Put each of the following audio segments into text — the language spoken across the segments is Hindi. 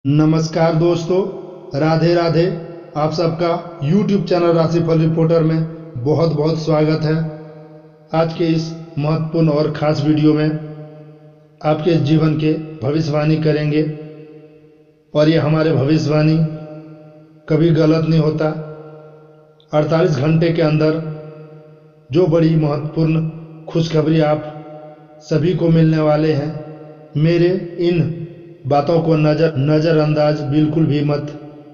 नमस्कार दोस्तों, राधे राधे। आप सबका YouTube चैनल राशिफल रिपोर्टर में बहुत बहुत स्वागत है। आज के इस महत्वपूर्ण और ख़ास वीडियो में आपके जीवन के भविष्यवाणी करेंगे और ये हमारे भविष्यवाणी कभी गलत नहीं होता। 48 घंटे के अंदर जो बड़ी महत्वपूर्ण खुशखबरी आप सभी को मिलने वाले हैं, मेरे इन बातों को नज़रअंदाज बिल्कुल भी मत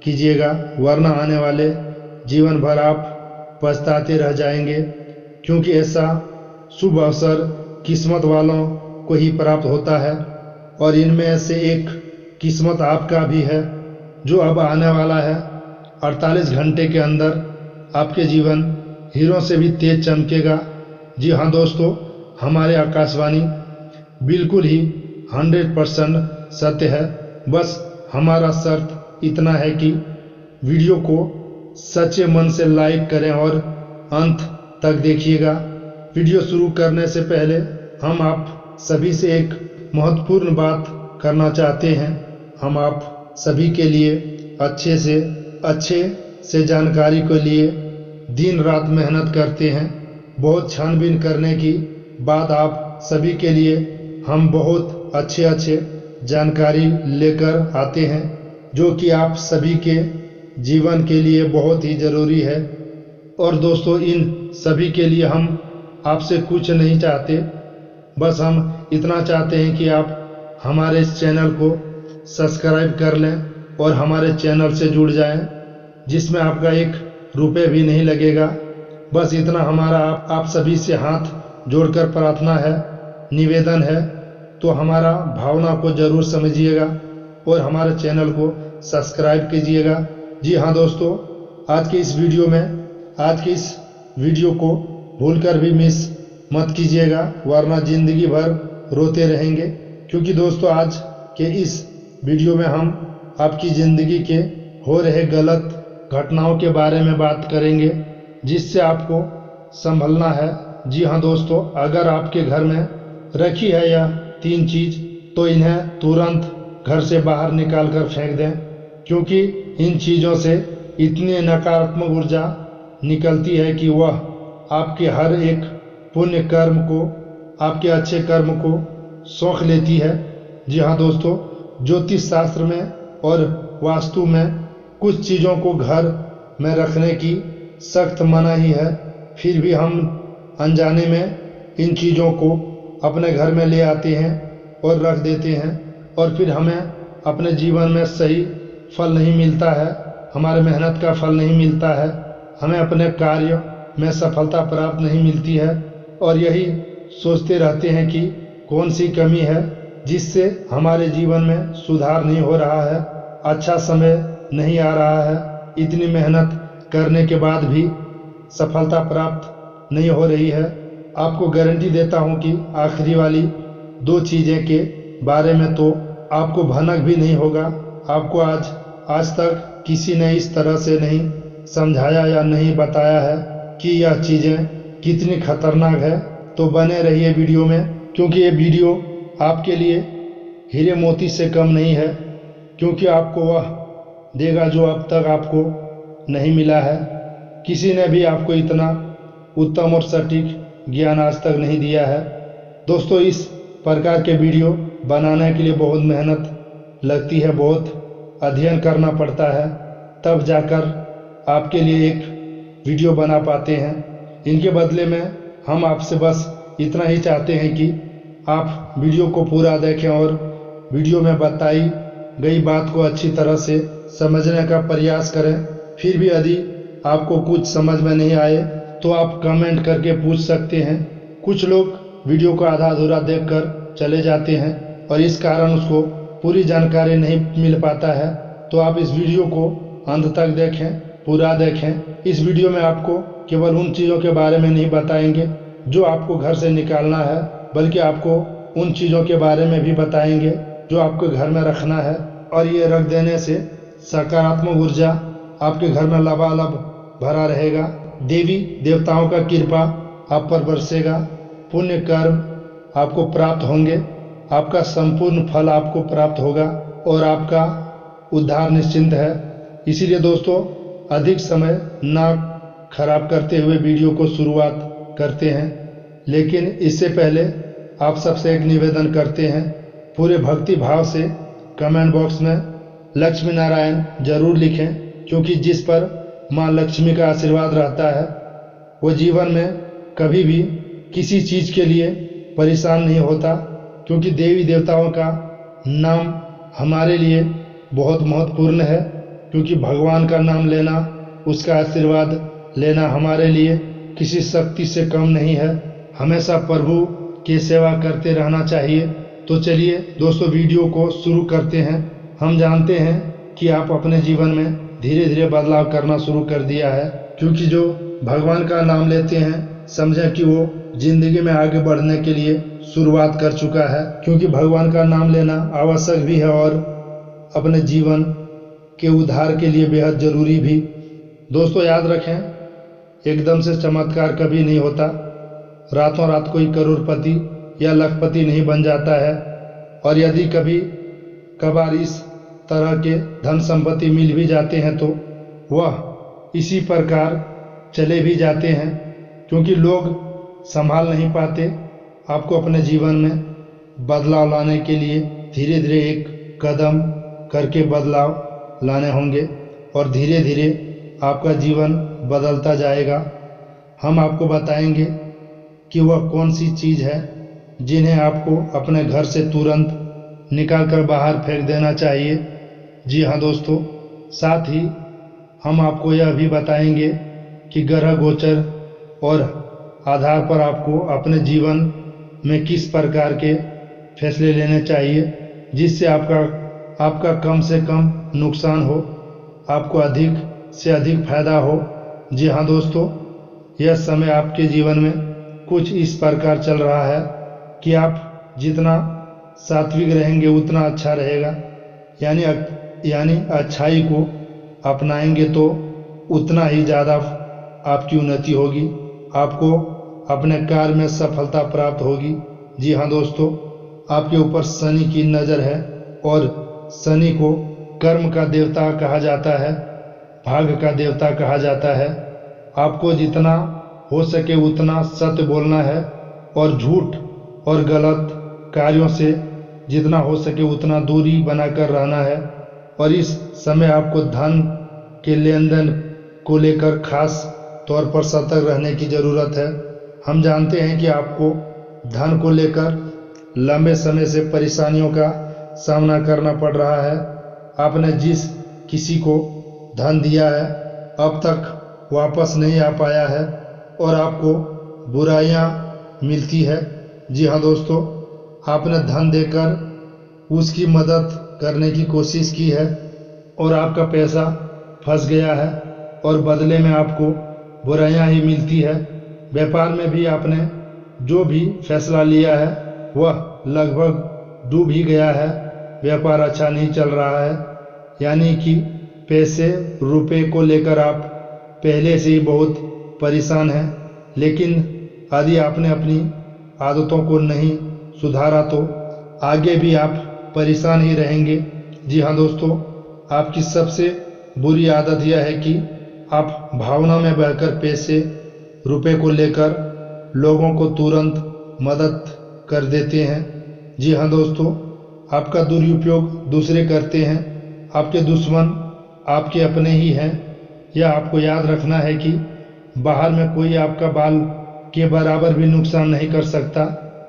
कीजिएगा, वरना आने वाले जीवन भर आप पछताते रह जाएंगे। क्योंकि ऐसा शुभ अवसर किस्मत वालों को ही प्राप्त होता है और इनमें से एक किस्मत आपका भी है जो अब आने वाला है। 48 घंटे के अंदर आपके जीवन हीरो से भी तेज चमकेगा। जी हाँ दोस्तों, हमारे आकाशवाणी बिल्कुल ही 100% सत्य है। बस हमारा शर्त इतना है कि वीडियो को सच्चे मन से लाइक करें और अंत तक देखिएगा। वीडियो शुरू करने से पहले हम आप सभी से एक महत्वपूर्ण बात करना चाहते हैं। हम आप सभी के लिए अच्छे से जानकारी के लिए दिन रात मेहनत करते हैं। बहुत छानबीन करने की बाद आप सभी के लिए हम बहुत अच्छे जानकारी लेकर आते हैं, जो कि आप सभी के जीवन के लिए बहुत ही ज़रूरी है। और दोस्तों, इन सभी के लिए हम आपसे कुछ नहीं चाहते, बस हम इतना चाहते हैं कि आप हमारे इस चैनल को सब्सक्राइब कर लें और हमारे चैनल से जुड़ जाएं, जिसमें आपका 1 रुपये भी नहीं लगेगा। बस इतना हमारा आप सभी से हाथ जोड़कर प्रार्थना है, निवेदन है। तो हमारा भावना को ज़रूर समझिएगा और हमारे चैनल को सब्सक्राइब कीजिएगा। जी हाँ दोस्तों, आज के इस वीडियो को भूलकर भी मिस मत कीजिएगा, वरना ज़िंदगी भर रोते रहेंगे। क्योंकि दोस्तों, आज के इस वीडियो में हम आपकी ज़िंदगी के हो रहे गलत घटनाओं के बारे में बात करेंगे, जिससे आपको संभलना है। जी हाँ दोस्तों, अगर आपके घर में रखी है यह 3 चीज़, तो इन्हें तुरंत घर से बाहर निकाल कर फेंक दें। क्योंकि इन चीज़ों से इतनी नकारात्मक ऊर्जा निकलती है कि वह आपके हर एक पुण्य कर्म को, आपके अच्छे कर्म को सोख लेती है। जी हाँ दोस्तों, ज्योतिष शास्त्र में और वास्तु में कुछ चीज़ों को घर में रखने की सख्त मनाही है। फिर भी हम अनजाने में इन चीज़ों को अपने घर में ले आते हैं और रख देते हैं, और फिर हमें अपने जीवन में सही फल नहीं मिलता है, हमारे मेहनत का फल नहीं मिलता है, हमें अपने कार्य में सफलता प्राप्त नहीं मिलती है। और यही सोचते रहते हैं कि कौन सी कमी है जिससे हमारे जीवन में सुधार नहीं हो रहा है, अच्छा समय नहीं आ रहा है, इतनी मेहनत करने के बाद भी सफलता प्राप्त नहीं हो रही है। आपको गारंटी देता हूं कि आखिरी वाली 2 चीज़ें के बारे में तो आपको भनक भी नहीं होगा। आपको आज तक किसी ने इस तरह से नहीं समझाया या नहीं बताया है कि यह चीज़ें कितनी खतरनाक है। तो बने रहिए वीडियो में, क्योंकि ये वीडियो आपके लिए हीरे मोती से कम नहीं है। क्योंकि आपको वह देगा जो अब तक आपको नहीं मिला है। किसी ने भी आपको इतना उत्तम और सटीक ज्ञान आज तक नहीं दिया है। दोस्तों, इस प्रकार के वीडियो बनाने के लिए बहुत मेहनत लगती है, बहुत अध्ययन करना पड़ता है, तब जाकर आपके लिए एक वीडियो बना पाते हैं। इनके बदले में हम आपसे बस इतना ही चाहते हैं कि आप वीडियो को पूरा देखें और वीडियो में बताई गई बात को अच्छी तरह से समझने का प्रयास करें। फिर भी यदि आपको कुछ समझ में नहीं आए तो आप कमेंट करके पूछ सकते हैं। कुछ लोग वीडियो को आधा अधूरा देखकर चले जाते हैं और इस कारण उसको पूरी जानकारी नहीं मिल पाता है। तो आप इस वीडियो को अंत तक देखें, पूरा देखें। इस वीडियो में आपको केवल उन चीज़ों के बारे में नहीं बताएंगे जो आपको घर से निकालना है, बल्कि आपको उन चीज़ों के बारे में भी बताएंगे जो आपको घर में रखना है। और ये रख देने से सकारात्मक ऊर्जा आपके घर में लबालब भरा रहेगा। देवी देवताओं का कृपा आप पर बरसेगा, पुण्य कर्म आपको प्राप्त होंगे, आपका संपूर्ण फल आपको प्राप्त होगा और आपका उद्धार निश्चिंत है। इसीलिए दोस्तों अधिक समय ना खराब करते हुए वीडियो को शुरुआत करते हैं, लेकिन इससे पहले आप सबसे एक निवेदन करते हैं, पूरे भक्ति भाव से कमेंट बॉक्स में लक्ष्मी नारायण जरूर लिखें, क्योंकि जिस पर माँ लक्ष्मी का आशीर्वाद रहता है वो जीवन में कभी भी किसी चीज़ के लिए परेशान नहीं होता, क्योंकि देवी देवताओं का नाम हमारे लिए बहुत महत्वपूर्ण है। क्योंकि भगवान का नाम लेना, उसका आशीर्वाद लेना हमारे लिए किसी शक्ति से कम नहीं है। हमेशा प्रभु की सेवा करते रहना चाहिए। तो चलिए दोस्तों वीडियो को शुरू करते हैं। हम जानते हैं कि आप अपने जीवन में धीरे धीरे बदलाव करना शुरू कर दिया है, क्योंकि जो भगवान का नाम लेते हैं समझें कि वो जिंदगी में आगे बढ़ने के लिए शुरुआत कर चुका है, क्योंकि भगवान का नाम लेना आवश्यक भी है और अपने जीवन के उद्धार के लिए बेहद जरूरी भी। दोस्तों याद रखें, एकदम से चमत्कार कभी नहीं होता। रातों रात कोई करोड़पति या लखपति नहीं बन जाता है, और यदि कभी कभार इस तरह के धन संपत्ति मिल भी जाते हैं तो वह इसी प्रकार चले भी जाते हैं, क्योंकि लोग संभाल नहीं पाते। आपको अपने जीवन में बदलाव लाने के लिए धीरे धीरे एक कदम करके बदलाव लाने होंगे, और धीरे धीरे आपका जीवन बदलता जाएगा। हम आपको बताएंगे कि वह कौन सी चीज़ है जिन्हें आपको अपने घर से तुरंत निकाल कर बाहर फेंक देना चाहिए। जी हाँ दोस्तों, साथ ही हम आपको यह भी बताएंगे कि ग्रह गोचर और आधार पर आपको अपने जीवन में किस प्रकार के फैसले लेने चाहिए, जिससे आपका कम से कम नुकसान हो, आपको अधिक से अधिक फायदा हो। जी हाँ दोस्तों, यह समय आपके जीवन में कुछ इस प्रकार चल रहा है कि आप जितना सात्विक रहेंगे उतना अच्छा रहेगा, यानी अच्छाई को अपनाएंगे तो उतना ही ज़्यादा आपकी उन्नति होगी, आपको अपने कार्य में सफलता प्राप्त होगी। जी हाँ दोस्तों, आपके ऊपर शनि की नज़र है, और शनि को कर्म का देवता कहा जाता है, भाग्य का देवता कहा जाता है। आपको जितना हो सके उतना सत्य बोलना है, और झूठ और गलत कार्यों से जितना हो सके उतना दूरी बनाकर रहना है। और इस समय आपको धन के लेन देन को लेकर खास तौर पर सतर्क रहने की ज़रूरत है। हम जानते हैं कि आपको धन को लेकर लंबे समय से परेशानियों का सामना करना पड़ रहा है। आपने जिस किसी को धन दिया है अब तक वापस नहीं आ पाया है, और आपको बुराइयां मिलती है। जी हाँ दोस्तों, आपने धन देकर उसकी मदद करने की कोशिश की है और आपका पैसा फंस गया है, और बदले में आपको बुराइयां ही मिलती है। व्यापार में भी आपने जो भी फैसला लिया है वह लगभग डूब ही गया है। व्यापार अच्छा नहीं चल रहा है, यानी कि पैसे रुपए को लेकर आप पहले से ही बहुत परेशान हैं। लेकिन यदि आपने अपनी आदतों को नहीं सुधारा तो आगे भी आप परेशान ही रहेंगे। जी हाँ दोस्तों, आपकी सबसे बुरी आदत यह है कि आप भावना में बहकर पैसे रुपए को लेकर लोगों को तुरंत मदद कर देते हैं। जी हाँ दोस्तों, आपका दुरुपयोग दूसरे करते हैं। आपके दुश्मन आपके अपने ही हैं। यह आपको याद रखना है कि बाहर में कोई आपका बाल के बराबर भी नुकसान नहीं कर सकता,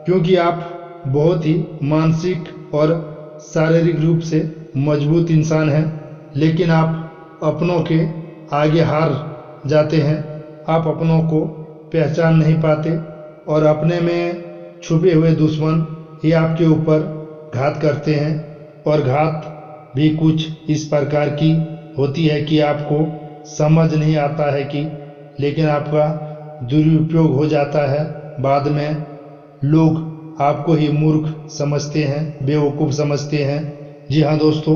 क्योंकि आप बहुत ही मानसिक और शारीरिक रूप से मजबूत इंसान हैं। लेकिन आप अपनों के आगे हार जाते हैं। आप अपनों को पहचान नहीं पाते, और अपने में छुपे हुए दुश्मन ही आपके ऊपर घात करते हैं। और घात भी कुछ इस प्रकार की होती है कि आपको समझ नहीं आता है कि, लेकिन आपका दुरुपयोग हो जाता है। बाद में लोग आपको ही मूर्ख समझते हैं, बेवकूफ़ समझते हैं। जी हाँ दोस्तों,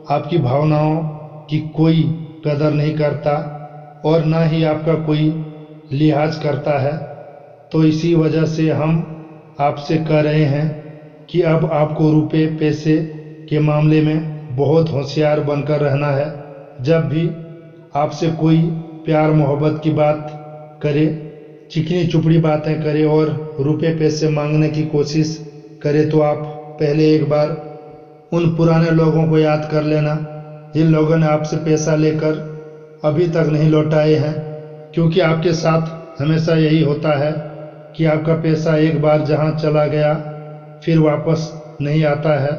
आपकी भावनाओं की कोई कदर नहीं करता, और ना ही आपका कोई लिहाज करता है। तो इसी वजह से हम आपसे कह रहे हैं कि अब आपको रुपए पैसे के मामले में बहुत होशियार बनकर रहना है। जब भी आपसे कोई प्यार मोहब्बत की बात करे, चिकनी चुपड़ी बातें करे और रुपए पैसे मांगने की कोशिश करे, तो आप पहले एक बार उन पुराने लोगों को याद कर लेना जिन लोगों ने आपसे पैसा लेकर अभी तक नहीं लौटाए हैं। क्योंकि आपके साथ हमेशा यही होता है कि आपका पैसा एक बार जहां चला गया फिर वापस नहीं आता है,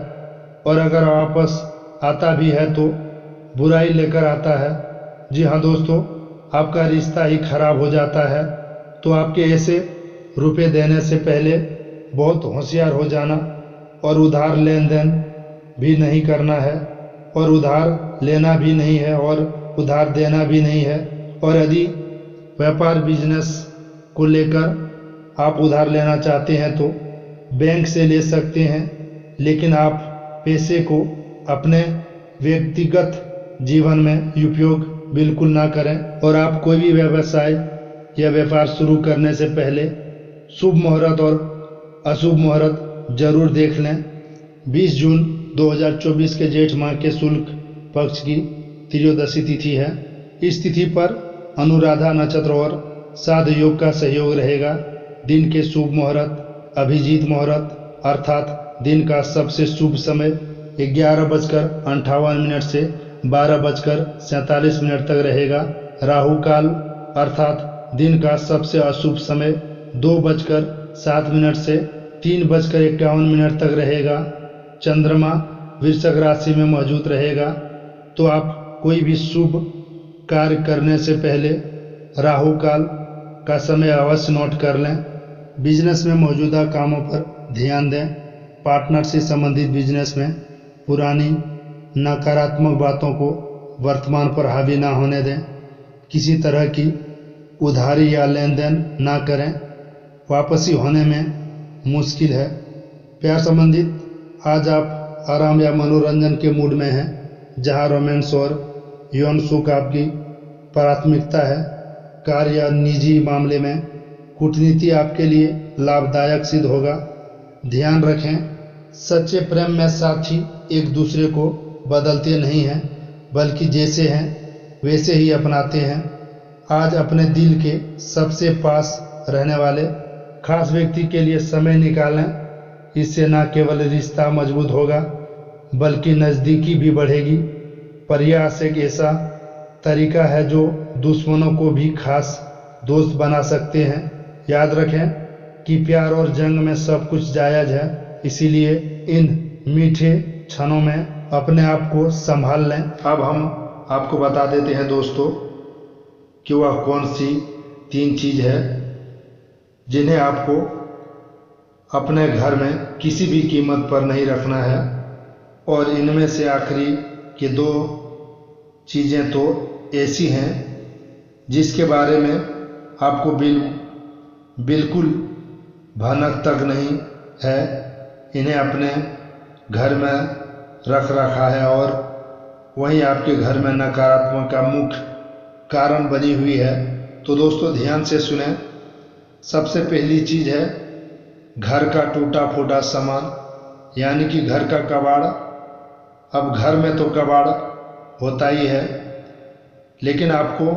और अगर वापस आता भी है तो बुराई लेकर आता है। जी हाँ दोस्तों, आपका रिश्ता ही खराब हो जाता है। तो आपके ऐसे रुपए देने से पहले बहुत होशियार हो जाना, और उधार लेन देन भी नहीं करना है, और उधार लेना भी नहीं है, और उधार देना भी नहीं है। और यदि व्यापार बिजनेस को लेकर आप उधार लेना चाहते हैं तो बैंक से ले सकते हैं, लेकिन आप पैसे को अपने व्यक्तिगत जीवन में उपयोग बिल्कुल ना करें। और आप कोई भी व्यवसाय या व्यापार शुरू करने से पहले शुभ मुहूर्त और अशुभ मुहूर्त जरूर देख लें। 20 जून 2024 के जेठ माह के शुक्ल पक्ष की त्रयोदशी तिथि है। इस तिथि पर अनुराधा नक्षत्र और साध योग का सहयोग रहेगा। दिन के शुभ मुहूर्त अभिजीत मुहूर्त अर्थात दिन का सबसे शुभ समय 11:58 से 12:47 तक रहेगा। राहु काल अर्थात दिन का सबसे अशुभ समय 2:07 से 3:51 तक रहेगा। चंद्रमा वृश्चिक राशि में मौजूद रहेगा। तो आप कोई भी शुभ कार्य करने से पहले राहु काल का समय अवश्य नोट कर लें। बिजनेस में मौजूदा कामों पर ध्यान दें। पार्टनर से संबंधित बिजनेस में पुरानी नकारात्मक बातों को वर्तमान पर हावी ना होने दें। किसी तरह की उधारी या लेन देन ना करें, वापसी होने में मुश्किल है। प्यार संबंधित आज आप आराम या मनोरंजन के मूड में हैं, जहां रोमांस और यौन सुख आपकी प्राथमिकता है। कार्य या निजी मामले में कूटनीति आपके लिए लाभदायक सिद्ध होगा। ध्यान रखें, सच्चे प्रेम में साथी एक दूसरे को बदलते नहीं हैं, बल्कि जैसे हैं वैसे ही अपनाते हैं। आज अपने दिल के सबसे पास रहने वाले खास व्यक्ति के लिए समय निकालें। इससे न केवल रिश्ता मजबूत होगा बल्कि नज़दीकी भी बढ़ेगी। प्रयास एक ऐसा तरीका है जो दुश्मनों को भी खास दोस्त बना सकते हैं। याद रखें कि प्यार और जंग में सब कुछ जायज़ है, इसीलिए इन मीठे क्षणों में अपने आप को संभाल लें। अब हम आपको बता देते हैं दोस्तों कि वह कौन सी 3 चीज़ है जिन्हें आपको अपने घर में किसी भी कीमत पर नहीं रखना है। और इनमें से आखिरी की 2 चीज़ें तो ऐसी हैं जिसके बारे में आपको बिल्कुल भनक तक नहीं है। इन्हें अपने घर में रख रखा है और वही आपके घर में नकारात्मक का मुख्य कारण बनी हुई है। तो दोस्तों ध्यान से सुने। सबसे पहली चीज़ है घर का टूटा फूटा सामान, यानी कि घर का कबाड़। अब घर में तो कबाड़ होता ही है, लेकिन आपको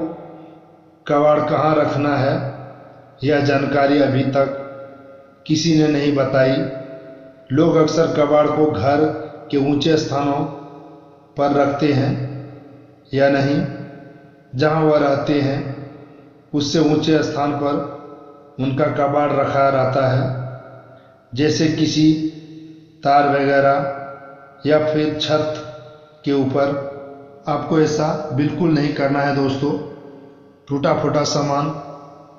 कबाड़ कहाँ रखना है यह जानकारी अभी तक किसी ने नहीं बताई। लोग अक्सर कबाड़ को घर के ऊंचे स्थानों पर रखते हैं या नहीं, जहां वह रहते हैं उससे ऊंचे स्थान पर उनका कबाड़ रखा रहता है, जैसे किसी तार वगैरह या फिर छत के ऊपर। आपको ऐसा बिल्कुल नहीं करना है दोस्तों। टूटा फूटा सामान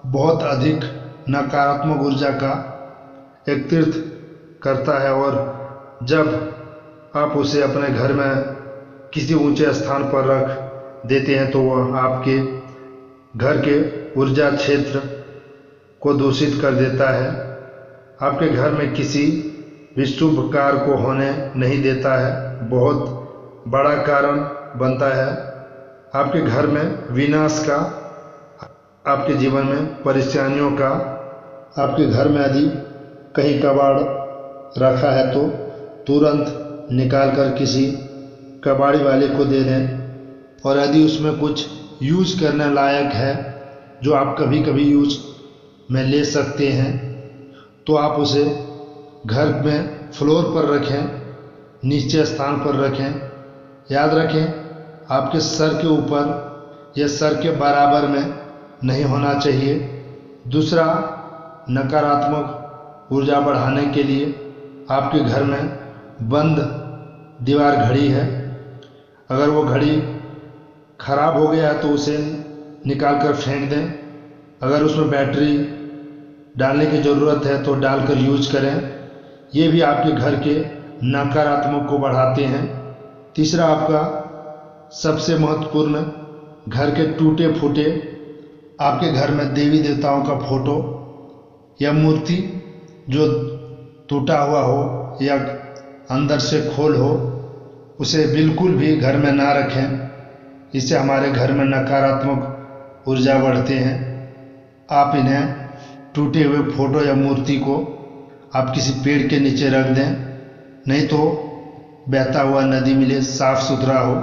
बहुत अधिक नकारात्मक ऊर्जा का एकत्रित करता है, और जब आप उसे अपने घर में किसी ऊंचे स्थान पर रख देते हैं तो वह आपके घर के ऊर्जा क्षेत्र को दूषित कर देता है। आपके घर में किसी भी शुभ कार्य को होने नहीं देता है, बहुत बड़ा कारण बनता है। आपके घर में विनाश का, आपके जीवन में परेशानियों का। आपके घर में यदि कहीं कबाड़ रखा है तो तुरंत निकालकर किसी कबाड़ी वाले को दे दें। और यदि उसमें कुछ यूज़ करने लायक है जो आप कभी कभी यूज में ले सकते हैं तो आप उसे घर में फ्लोर पर रखें, नीचे स्थान पर रखें। याद रखें आपके सर के ऊपर या सर के बराबर में नहीं होना चाहिए। दूसरा, नकारात्मक ऊर्जा बढ़ाने के लिए आपके घर में बंद दीवार घड़ी है, अगर वो घड़ी खराब हो गया है तो उसे निकाल कर फेंक दें। अगर उसमें बैटरी डालने की ज़रूरत है तो डालकर यूज करें। ये भी आपके घर के नकारात्मक को बढ़ाते हैं। तीसरा, आपका सबसे महत्वपूर्ण, घर के टूटे फूटे आपके घर में देवी देवताओं का फोटो या मूर्ति जो टूटा हुआ हो या अंदर से खोल हो, उसे बिल्कुल भी घर में ना रखें। इससे हमारे घर में नकारात्मक ऊर्जा बढ़ते हैं। आप इन्हें टूटे हुए फोटो या मूर्ति को आप किसी पेड़ के नीचे रख दें, नहीं तो बहता हुआ नदी मिले साफ सुथरा हो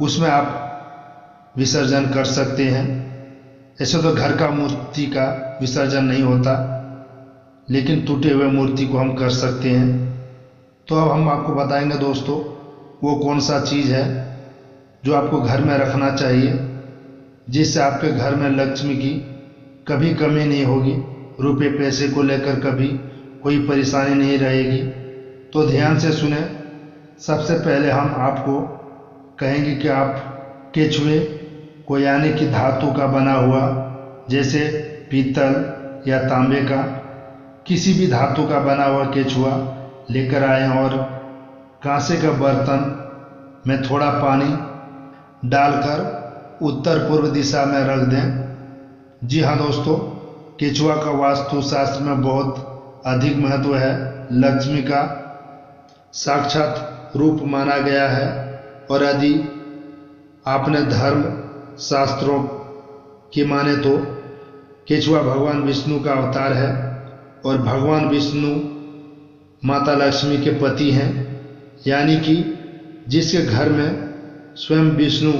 उसमें आप विसर्जन कर सकते हैं। ऐसे तो घर का मूर्ति का विसर्जन नहीं होता, लेकिन टूटे हुए मूर्ति को हम कर सकते हैं। तो अब हम आपको बताएंगे दोस्तों वो कौन सा चीज़ है जो आपको घर में रखना चाहिए जिससे आपके घर में लक्ष्मी की कभी कमी नहीं होगी, रुपए पैसे को लेकर कभी कोई परेशानी नहीं रहेगी। तो ध्यान से सुने। सबसे पहले हम आपको कहेंगे कि आप केचुए को यानी कि धातु का बना हुआ, जैसे पीतल या तांबे का, किसी भी धातु का बना हुआ केचुआ लेकर आएं और कांसे का बर्तन में थोड़ा पानी डालकर उत्तर पूर्व दिशा में रख दें। जी हाँ दोस्तों, केचुआ का वास्तुशास्त्र में बहुत अधिक महत्व है। लक्ष्मी का साक्षात रूप माना गया है। और यदि आपने धर्म शास्त्रों की माने तो केचुआ भगवान विष्णु का अवतार है और भगवान विष्णु माता लक्ष्मी के पति हैं, यानी कि जिसके घर में स्वयं विष्णु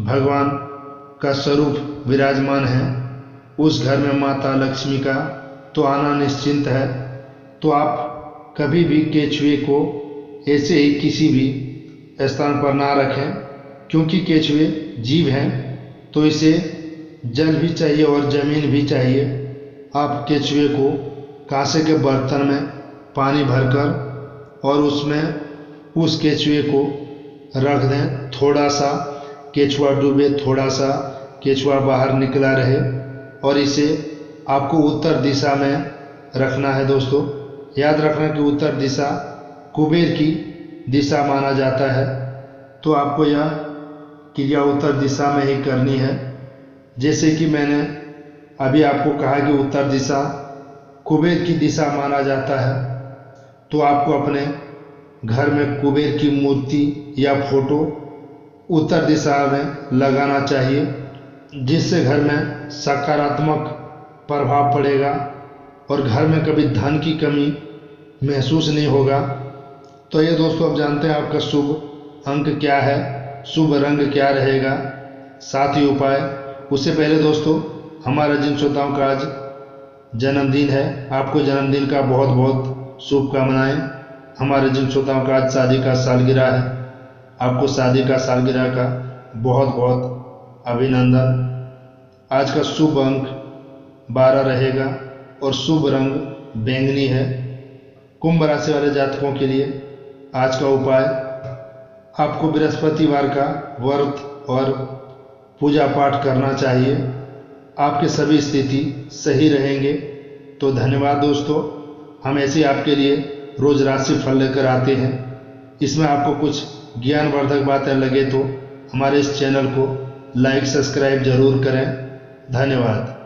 भगवान का स्वरूप विराजमान है उस घर में माता लक्ष्मी का तो आना निश्चिंत है। तो आप कभी भी केचुए को ऐसे ही किसी भी स्थान पर ना रखें, क्योंकि केचुए जीव हैं तो इसे जल भी चाहिए और ज़मीन भी चाहिए। आप केचुए को कांसे के बर्तन में पानी भरकर और उसमें उस केचुए को रख दें। थोड़ा सा केचुआ डूबे, थोड़ा सा केचुआ बाहर निकला रहे, और इसे आपको उत्तर दिशा में रखना है। दोस्तों याद रखना कि उत्तर दिशा कुबेर की दिशा माना जाता है, तो आपको यह क्रिया उत्तर दिशा में ही करनी है। जैसे कि मैंने अभी आपको कहा कि उत्तर दिशा कुबेर की दिशा माना जाता है, तो आपको अपने घर में कुबेर की मूर्ति या फोटो उत्तर दिशा में लगाना चाहिए, जिससे घर में सकारात्मक प्रभाव पड़ेगा और घर में कभी धन की कमी महसूस नहीं होगा। तो ये दोस्तों अब जानते हैं आपका शुभ अंक क्या है, शुभ रंग क्या रहेगा, साथ ही उपाय। उससे पहले दोस्तों हमारा जिन श्रोताओं का आज जन्मदिन है, आपको जन्मदिन का बहुत बहुत शुभकामनाएं। हमारे जिन श्रोताओं का आज शादी का सालगिरह है, आपको शादी का सालगिरह का बहुत बहुत अभिनंदन। आज का शुभ अंक 12 रहेगा और शुभ रंग बैंगनी है। कुंभ राशि वाले जातकों के लिए आज का उपाय, आपको बृहस्पतिवार का व्रत और पूजा पाठ करना चाहिए। आपकी सभी स्थिति सही रहेंगे। तो धन्यवाद दोस्तों। हम ऐसे आपके लिए रोज राशि फल लेकर आते हैं। इसमें आपको कुछ ज्ञानवर्धक बातें लगे तो हमारे इस चैनल को लाइक सब्सक्राइब जरूर करें। धन्यवाद।